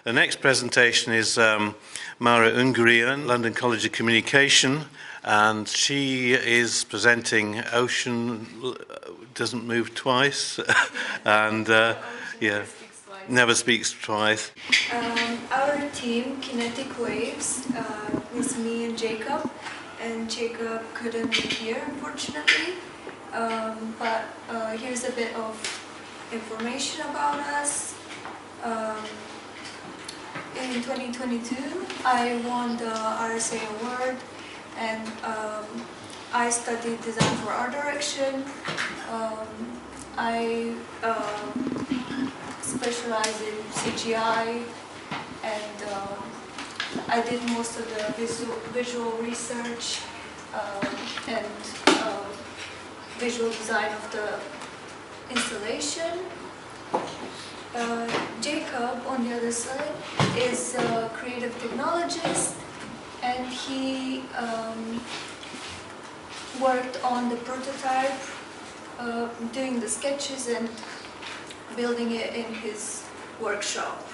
The next presentation is Mara Ungurian, London College of Communication, and she is presenting Ocean Doesn't Move Twice, and yeah, never speaks twice. Our team, KINETIC WAVES, is me and Jacob couldn't be here, unfortunately, but here's a bit of information about us. In 2022, I won the RSA award, and I studied design for art direction. I specialize in CGI, and I did most of the visual research and visual design of the installation. Jacob, on the other side, is a creative technologist, and he worked on the prototype, doing the sketches and building it in his workshop.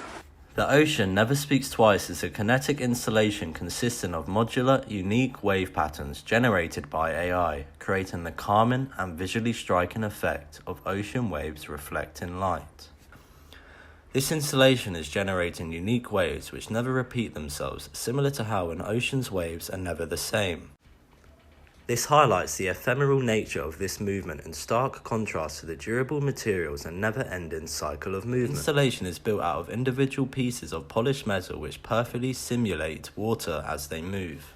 The Ocean Never Speaks Twice is a kinetic installation consisting of modular, unique wave patterns generated by AI, creating the calming and visually striking effect of ocean waves reflecting light. This installation is generating unique waves which never repeat themselves, similar to how an ocean's waves are never the same. This highlights the ephemeral nature of this movement in stark contrast to the durable materials and never-ending cycle of movement. The installation is built out of individual pieces of polished metal which perfectly simulate water as they move.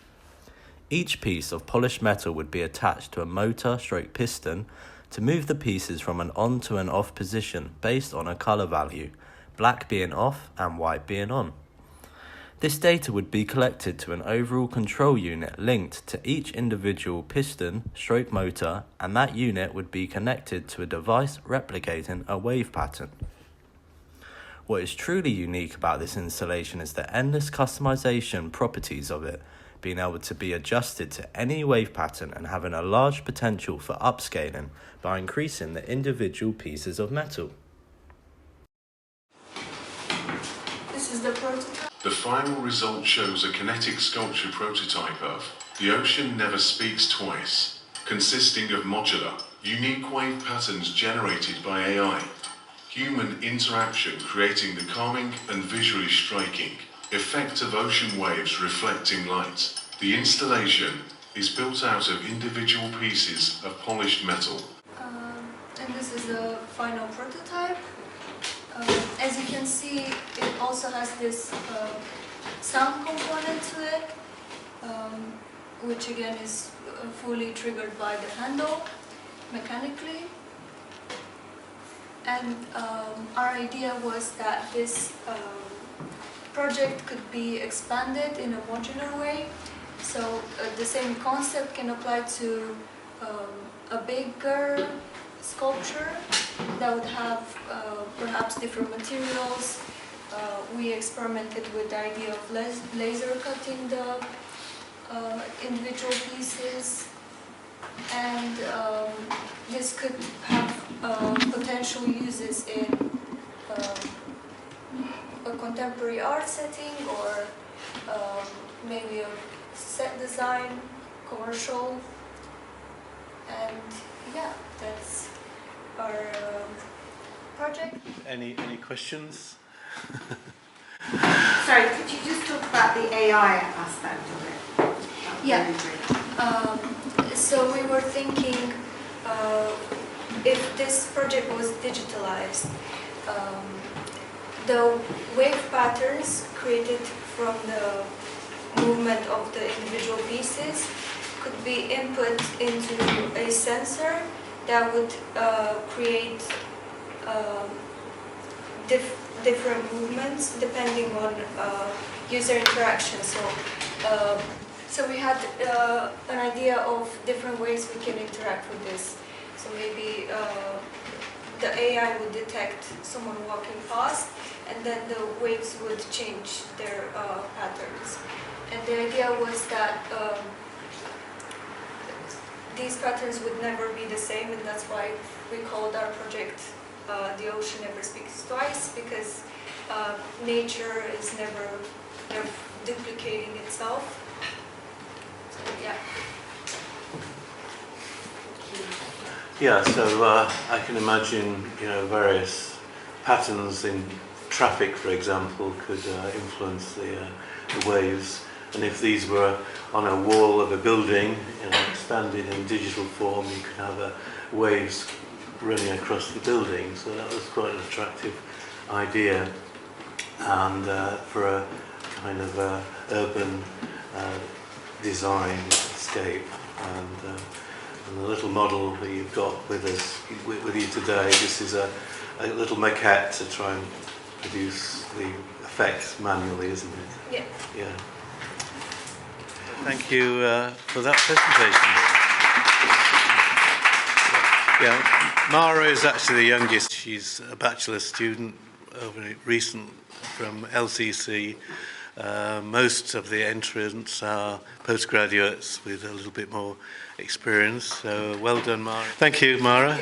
Each piece of polished metal would be attached to a motor/piston to move the pieces from an on to an off position based on a color value, black being off and white being on. This data would be collected to an overall control unit linked to each individual piston/motor, and that unit would be connected to a device replicating a wave pattern. What is truly unique about this installation is the endless customization properties of it, being able to be adjusted to any wave pattern and having a large potential for upscaling by increasing the individual pieces of metal. This is the prototype. The final result shows a kinetic sculpture prototype of The Ocean Never Speaks Twice, consisting of modular, unique wave patterns generated by AI, human interaction creating the calming and visually striking effect of ocean waves reflecting light. The installation is built out of individual pieces of polished metal. And this is the final prototype. As you can see, it also has this sound component to it, which again is fully triggered by the handle mechanically. And our idea was that this project could be expanded in a modular way, so the same concept can apply to a bigger sculpture that would have perhaps different materials. We experimented with the idea of laser cutting the individual pieces, and this could have potential uses in a contemporary art setting, or maybe a set design, commercial, and yeah, that's our project. Any questions? Sorry, could you just talk about the AI aspect of it? Yeah. So we were thinking, if this project was digitalized, the wave patterns created from the movement of the individual pieces could be input into a sensor that would create different movements depending on user interaction. So we had an idea of different ways we can interact with this. So maybe the AI would detect someone walking past, and then the waves would change their patterns. And the idea was that these patterns would never be the same, and that's why we called our project The Ocean Never Speaks Twice, because nature is never duplicating itself. So, yeah. Yeah, so I can imagine, various patterns in traffic, for example, could influence the waves. And if these were on a wall of a building, expanded in digital form, you could have waves running across the building. So that was quite an attractive idea, and for a kind of urban design scape. And the little model that you've got with us, with you today, this is a little maquette to try and produce the effects manually, isn't it? Yeah. Yeah. Thank you for that presentation. Yeah, Mara is actually the youngest. She's a bachelor student, recent from LCC. Most of the entrants are postgraduates with a little bit more experience. So well done, Mara. Thank you, Mara.